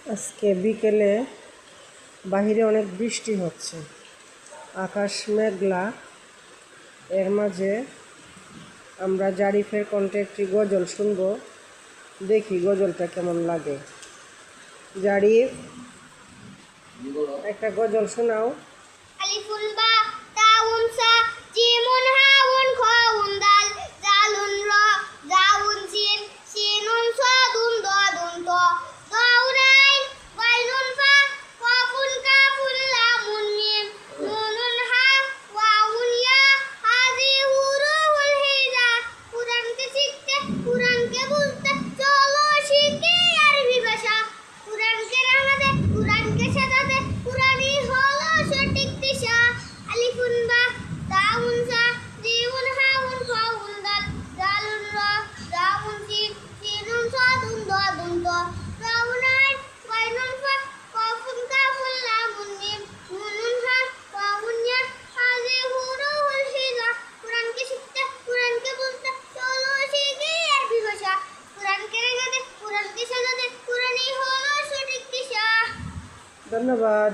আজকে বিকেলে বাহিরে অনেক বৃষ্টি হচ্ছে, আকাশ মেঘলা। এর মাঝে আমরা জারিফের কণ্ঠে একটি গজল শুনব, দেখি গজলটা কেমন লাগে। জারিফ, একটা গজল শোনাও। আলিফুন বা তাউন সা জিমুন হাউন খাউন দাল জালুন র জাউন সিন সিনুন সাদুন দাদুন ত দাউন আইন ওয়াইনুন ফা কাফুন কাফুন লামুন মিম নুনুন হা ওয়াউন ইয়া হাযি হুরুফুল হিজা। কুরআনকে শিখতে কুরআনকে বুঝতে চলো শিখি আরবি ভাষা। কুরআনকে রাঙাতে কুরআনকে সাজাতে কুরআনই হলো সঠিক দিশা। আলিফুন বা তাউন সা জিমুন হাউন খাউন দাল জালুন র জাউন সিন সিনুন সাদুন দাদুন ত দাউন আইন ওয়াইনুন ফা কাফুন কাফুন লামুন মিম নুনুন হা ওয়াউন ইয়া হাযি হুরুফুল হিজা। কুরআনকে শিখতে কুরআনকে বুঝতে চলো শিখি আরবি ভাষা। কুরআনকে রাঙাতে কুরআনকে সাজাতে কুরআনই হলো সঠিক দিশা। ধন্যবাদ।